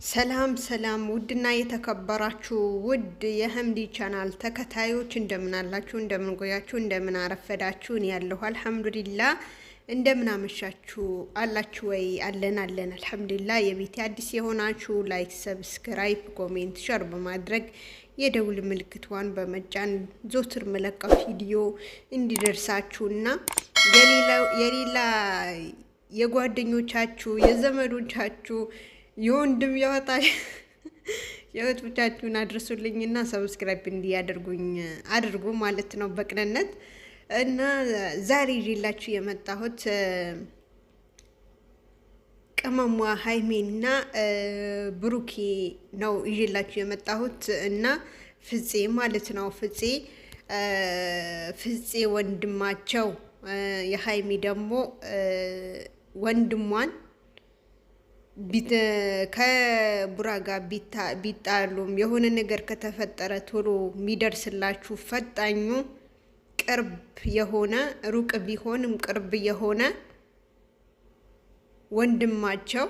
ሰላም ሰላም ውድና የተከበራችሁ ውድ የህምዲ ቻናል ተከታዮች እንደምን አላችሁ እንደምን ቆያችሁ እንደምን አረፈዳችሁ ያለሁ አልহামዱሊላህ እንደምን አመሻችሁ አላችሁ ወይ አለን አልহামዱሊላህ የቤት አዲስ የሆናችሁ ላይክ ሰብስክራይብ ኮሜንት ሼር በማድረግ የደውል ምልክቷን በመጫን ዞትር መለቀው ቪዲዮ እንዲደርሳችሁና የሌላ የጓደኞቻችሁ የዘመዶቻችሁ የወንድም ያወጣሽ የወጥብቻችሁን አድርሱልኝና ሰብስክራይብ እንዲያደርጉኝ አድርጉ ማለት ነው በቅንነት እና ዛሬ ይዤላችሁ የመጣሁት ቅመሟ ሃይሜና ብሩኬ ነው ይዤላችሁ የመጣሁት እና ፍፄ ማለት ነው ፍፄ ወንድማቸው የሃይሜ ደግሞ ወንድሟን ከቡራጋ ቢጣሉም የሆነ ነገር ከተፈጠረ ቶሎ የሚደርስላችሁ ፈጣኙ ቅርብ የሆነ ሩቅ ቢሆንም ቅርብ የሆነ ወንድማቸው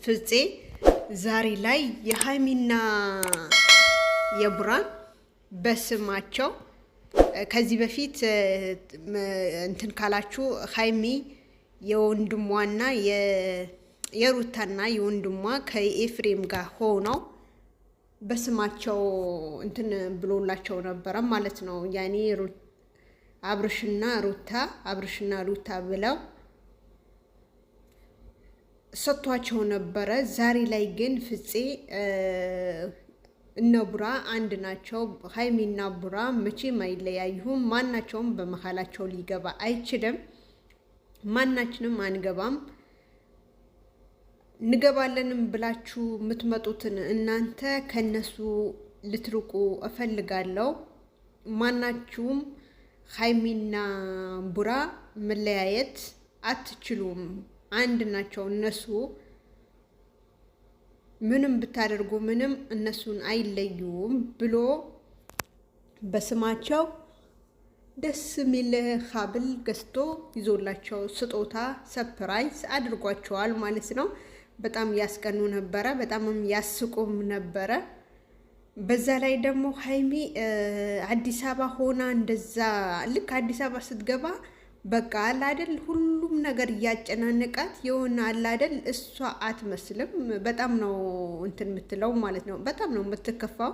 ፍፄ ዛሬ ላይ የሃይሚና የቡራን በስማቸው ከዚህ በፊት እንትን ካላችሁ ሃይሚ የወንድሟና የሩታና የወንድሟ ከኤፍሬም ጋር ሆነው በስማቸው እንትን ብሎላቸው ነበር ማለት ነው። ያኔ አብርሽና ሩታ ብለው ሰጥቷቸው ነበረ። ዛሬ ላይ ግን ፍፄ እነ ቡራ አንድ ናቸው። ሃይሚና ቡራ መቼም አይለያዩም። ማናቸውም በመሃላቸው ሊገባ አይችልም። ማናችንም አንገባም። ንገባለንም ብላችሁ የምትመጡትን እናንተ ከነሱ ልትርቁ እፈልጋለሁ። ማናችሁም ሃይሚና ቡራ መለያየት አትችሉም። አንድ ናቸው እነሱ። ምንም ብታደርጉ ምንም እነሱን አይለዩም ብሎ በስማቸው ደስ የሚል ሀብል ገዝቶ ይዞላቸው ስጦታ ሰርፕራይዝ አድርጓቸዋል ማለት ነው። በጣም ያስቀኑ ነበረ፣ በጣምም ያስቁም ነበረ። በዛ ላይ ደግሞ ሃይሚ አዲስ አበባ ሆና እንደዛ ልክ አዲስ አበባ ስትገባ በቃ አለ አይደል ሁሉም ነገር እያጨናነቃት የሆነ አለ አይደል እሷ አትመስልም። በጣም ነው እንትን የምትለው ማለት ነው። በጣም ነው የምትከፋው።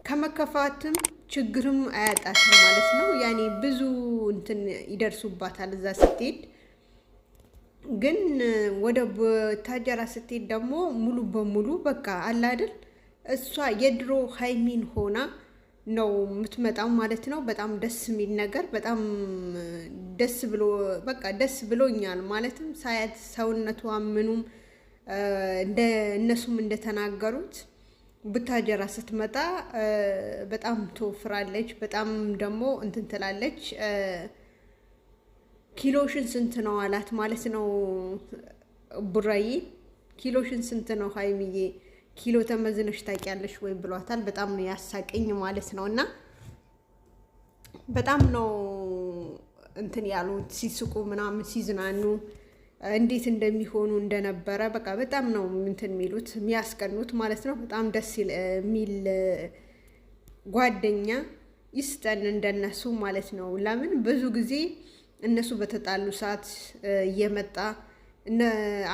ከመከፋትም ችግርም አያጣትም ማለት ነው። ያኔ ብዙ እንትን ይደርሱባታል እዛ ስትሄድ። ግን ወደ ታጀራ ስትሄድ ደግሞ ሙሉ በሙሉ በቃ አለ አይደል እሷ የድሮ ሃይሚን ሆና ነው የምትመጣው ማለት ነው። በጣም ደስ የሚል ነገር በጣም ደስ ብሎኛል ማለትም ሳያት ሰውነቷ ምኑም እነሱም እንደተናገሩት ብታጀራ ስትመጣ በጣም ትወፍራለች። በጣም ደግሞ እንትን ትላለች። ኪሎሽን ስንት ነው አላት ማለት ነው ቡራዬ። ኪሎሽን ስንት ነው ሃይሚዬ ኪሎ ተመዝነሽ ታውቂያለሽ ወይ ብሏታል። በጣም ነው ያሳቀኝ ማለት ነው። እና በጣም ነው እንትን ያሉት ሲስቁ ምናምን ሲዝናኑ እንዴት እንደሚሆኑ እንደነበረ በቃ በጣም ነው እንትን የሚሉት የሚያስቀኑት ማለት ነው። በጣም ደስ የሚል ጓደኛ ይስጠን እንደነሱ ማለት ነው። ለምን ብዙ ጊዜ እነሱ በተጣሉ ሰዓት እየመጣ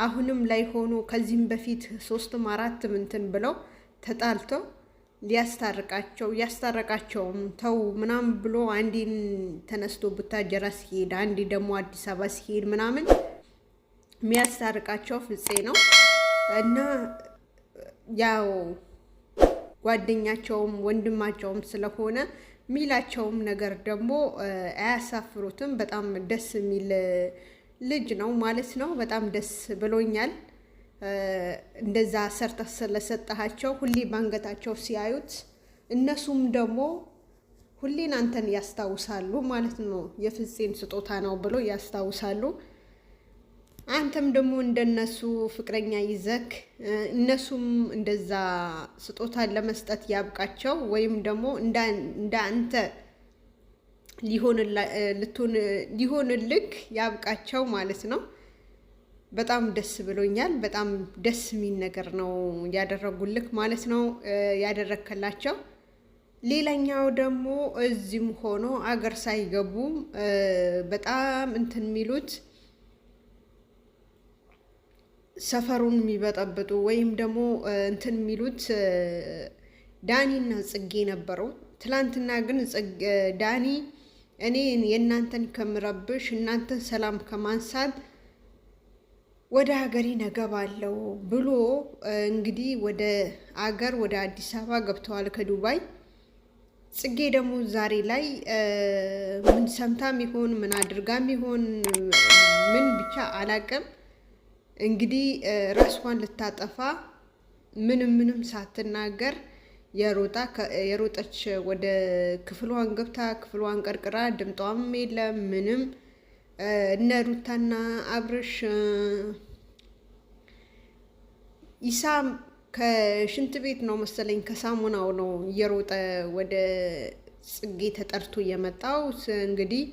አሁንም ላይ ሆኖ ከዚህም በፊት 3ም 4ም እንትን ብለው ተጣልተው ያስታረቃቸውም ተው ምናምን ብሎ አንዴን ተነስቶ ቡታጀራ ሲሄድ አንዴ ደግሞ አዲስ አበባ ሲሄድ ምናምን የሚያስታርቃቸው ፍፄ ነው። እና ያው ጓደኛቸውም ወንድማቸውም ስለሆነ ሚላቸውም ነገር ደግሞ አያሳፍሩትም። በጣም ደስ የሚል ልጅ ነው ማለት ነው። በጣም ደስ ብሎኛል። እንደዛ ሰርታ ስለሰጣቸው ሁሌ ባንገታቸው ሲያዩት እነሱም ደግሞ ሁሌን አንተን ያስታውሳሉ ማለት ነው። የፍፄን ስጦታ ነው ብሎ ያስታውሳሉ። አንተም ደግሞ እንደነሱ ፍቅረኛ ይዘክ እነሱም እንደዛ ስጦታ ለመስጠት ያብቃቸው። ወይም ደግሞ እንደ አንተ ሊሆንልክ ያብቃቸው ማለት ነው። በጣም ደስ ብሎኛል። በጣም ደስ የሚል ነገር ነው ያደረጉልክ ማለት ነው ያደረከላቸው። ሌላኛው ደግሞ እዚህም ሆኖ አገር ሳይገቡ በጣም እንትን የሚሉት ሰፈሩን የሚበጠብጡ ወይም ደግሞ እንትን የሚሉት ዳኒና ጽጌ ነበሩ። ትላንትና ግን ዳኒ እኔ የእናንተን ከምረብሽ እናንተን ሰላም ከማንሳት ወደ ሀገሬ እገባለሁ ብሎ እንግዲህ ወደ አዲስ አበባ ገብተዋል ከዱባይ። ጽጌ ደግሞ ዛሬ ላይ ምን ሰምታም ይሆን ምን አድርጋም ይሆን ምን ብቻ አላቅም። እንግዲህ ራስዋን ልታጠፋ ምንም ሳትናገር የሮጠች ወደ ክፍሏን ገብታ ክፍሏን ቀርቅራ ድምጧም የለም ምንም። እነ ሩታና አብርሽ ኢሳም ከሽንት ቤት ነው መሰለኝ ከሳሙናው ነው እየሮጠ ወደ ጽጌ ተጠርቶ የመጣው። እንግዲህ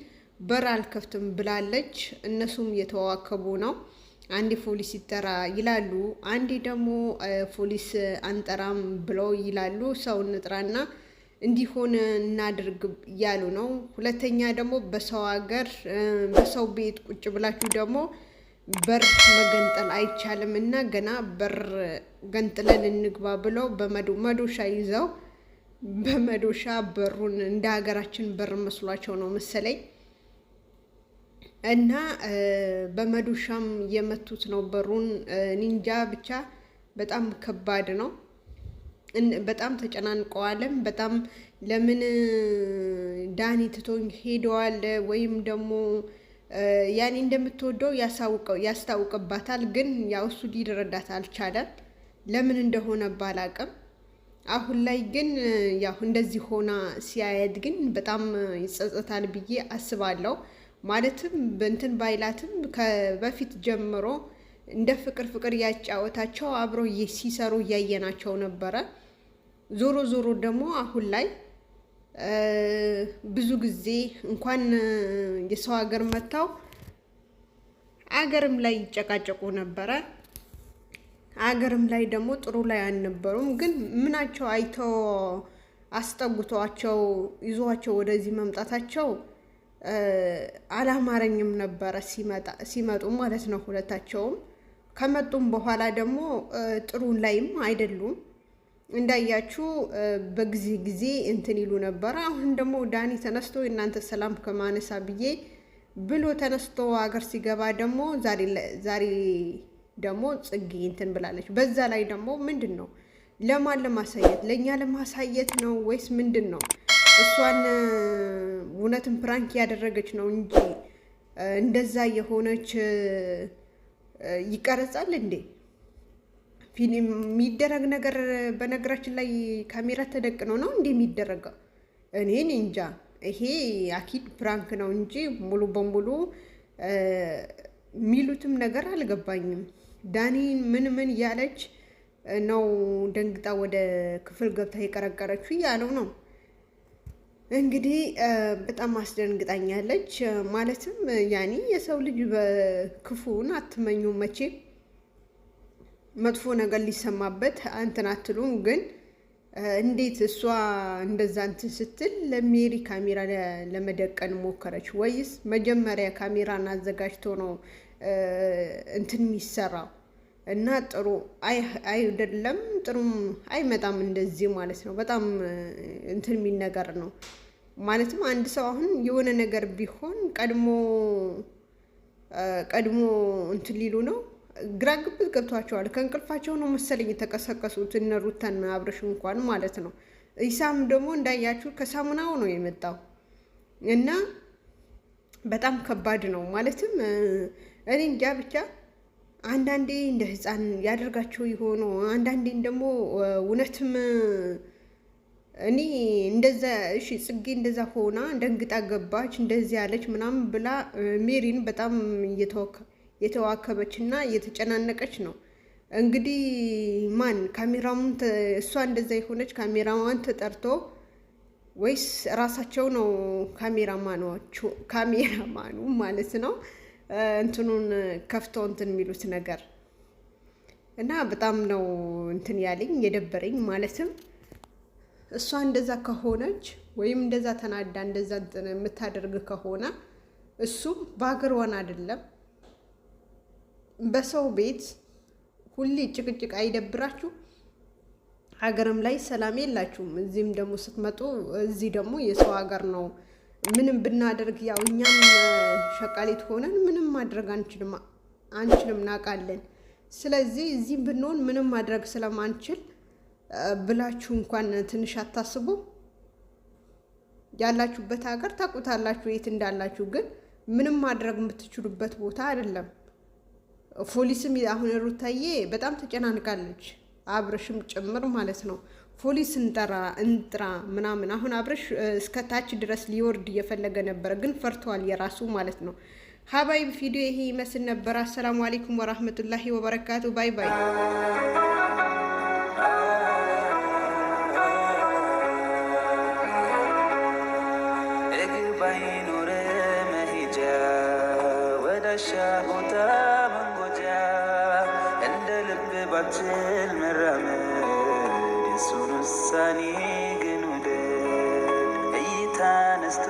በር አልከፍትም ብላለች። እነሱም እየተዋከቡ ነው። አንዴ ፖሊስ ይጠራ ይላሉ፣ አንዴ ደግሞ ፖሊስ አንጠራም ብለው ይላሉ። ሰው እንጥራና እንዲሆን እናድርግ እያሉ ነው። ሁለተኛ ደግሞ በሰው ሀገር በሰው ቤት ቁጭ ብላችሁ ደግሞ በር መገንጠል አይቻልም እና ገና በር ገንጥለን እንግባ ብለው በመዶሻ ይዘው በመዶሻ በሩን እንደ ሀገራችን በር መስሏቸው ነው መሰለኝ እና በመዶሻም የመቱት ነው በሩን። ኒንጃ ብቻ በጣም ከባድ ነው። በጣም ተጨናንቀዋልም። በጣም ለምን ዳኒ ትቶኝ ሄደዋል ወይም ደግሞ ያኔ እንደምትወደው ያስታውቅባታል። ግን ያው እሱ ሊረዳት አልቻለም። ለምን እንደሆነ ባላቅም አሁን ላይ ግን ያው እንደዚህ ሆና ሲያየት ግን በጣም ይጸጸታል ብዬ አስባለሁ። ማለትም በእንትን ባይላትም ከበፊት ጀምሮ እንደ ፍቅር ያጫወታቸው አብረው ሲሰሩ እያየናቸው ነበረ። ዞሮ ደግሞ አሁን ላይ ብዙ ጊዜ እንኳን የሰው ሀገር መታው አገርም ላይ ይጨቃጨቁ ነበረ። አገርም ላይ ደግሞ ጥሩ ላይ አልነበሩም። ግን ምናቸው አይተው አስጠጉቷቸው ይዟቸው ወደዚህ መምጣታቸው አላማረኝም ነበረ ሲመጡ ማለት ነው። ሁለታቸውም ከመጡም በኋላ ደግሞ ጥሩ ላይም አይደሉም። እንዳያችሁ በጊዜ እንትን ይሉ ነበረ። አሁን ደግሞ ዳኒ ተነስቶ እናንተ ሰላም ከማነሳ ብዬ ብሎ ተነስቶ ሀገር ሲገባ ደግሞ ዛሬ ደግሞ ጽጌ እንትን ብላለች። በዛ ላይ ደግሞ ምንድን ነው ለማን ለማሳየት ለእኛ ለማሳየት ነው ወይስ ምንድን ነው? እሷን እውነትን ፕራንክ ያደረገች ነው እንጂ እንደዛ የሆነች ይቀረጻል እንዴ? ፊልም የሚደረግ ነገር በነገራችን ላይ ካሜራ ተደቅኖ ነው እንዴ የሚደረገው? እኔን እንጃ። ይሄ አኪድ ፕራንክ ነው እንጂ ሙሉ በሙሉ የሚሉትም ነገር አልገባኝም። ዳኒ ምን ያለች ነው ደንግጣ ወደ ክፍል ገብታ የቀረቀረችው ያለው ነው እንግዲህ በጣም አስደንግጣኛለች። ማለትም ያኔ የሰው ልጅ በክፉን አትመኙ መቼም መጥፎ ነገር ሊሰማበት እንትን አትሉም። ግን እንዴት እሷ እንደዛ እንትን ስትል ለሜሪ ካሜራ ለመደቀን ሞከረች? ወይስ መጀመሪያ ካሜራን አዘጋጅቶ ነው እንትን የሚሰራው? እና ጥሩ አይደለም፣ ጥሩም አይመጣም እንደዚህ ማለት ነው። በጣም እንትን የሚል ነገር ነው። ማለትም አንድ ሰው አሁን የሆነ ነገር ቢሆን ቀድሞ እንትን ሊሉ ነው። ግራ ግብት ገብቷቸዋል። ከእንቅልፋቸው ነው መሰለኝ የተቀሰቀሱት እነ ሩታና አብርሽ እንኳን ማለት ነው። ኢሳም ደግሞ እንዳያችሁ ከሳሙናው ነው የመጣው እና በጣም ከባድ ነው። ማለትም እኔ እንጃ ብቻ አንዳንዴ እንደ ህፃን ያደርጋቸው ይሆኑ፣ አንዳንዴን ደግሞ እውነትም እኔ እንደዛ እሺ ጽጌ እንደዛ ሆና ደንግጣ ገባች እንደዚህ ያለች ምናምን ብላ ሜሪን በጣም የተዋከበች እና የተጨናነቀች ነው። እንግዲህ ማን ካሜራውን እሷ እንደዛ የሆነች ካሜራዋን ተጠርቶ ወይስ ራሳቸው ነው ካሜራማኑ ማለት ነው እንትኑን ከፍተው እንትን የሚሉት ነገር እና በጣም ነው እንትን ያለኝ የደበረኝ። ማለትም እሷ እንደዛ ከሆነች ወይም እንደዛ ተናዳ እንደዛ እንትን የምታደርግ ከሆነ እሱም በአገሯን አይደለም በሰው ቤት ሁሌ ጭቅጭቅ አይደብራችሁ? ሀገርም ላይ ሰላም የላችሁም። እዚህም ደግሞ ስትመጡ እዚህ ደግሞ የሰው ሀገር ነው። ምንም ብናደርግ ያው እኛም ሸቃሊት ሆነን ምንም ማድረግ አንችልም እናውቃለን። ስለዚህ እዚህ ብንሆን ምንም ማድረግ ስለማንችል ብላችሁ እንኳን ትንሽ አታስቡ። ያላችሁበት ሀገር ታውቁታላችሁ የት እንዳላችሁ፣ ግን ምንም ማድረግ የምትችሉበት ቦታ አይደለም። ፖሊስም አሁን ሩታዬ በጣም ተጨናንቃለች፣ አብርሽም ጭምር ማለት ነው። ፖሊስ እንጥራ ምናምን። አሁን አብርሽ እስከ ታች ድረስ ሊወርድ እየፈለገ ነበር፣ ግን ፈርቷል የራሱ ማለት ነው። ሀባይ ቪዲዮ ይሄ ይመስል ነበር። አሰላሙ አለይኩም ወራህመቱላሂ ወበረካቱ። ባይ ባይ። ቦታ መንጎጃ እንደ ልብ ባችል መራመድ የሱን ውሳኔ ግን ውደድ እይታ ነስቶ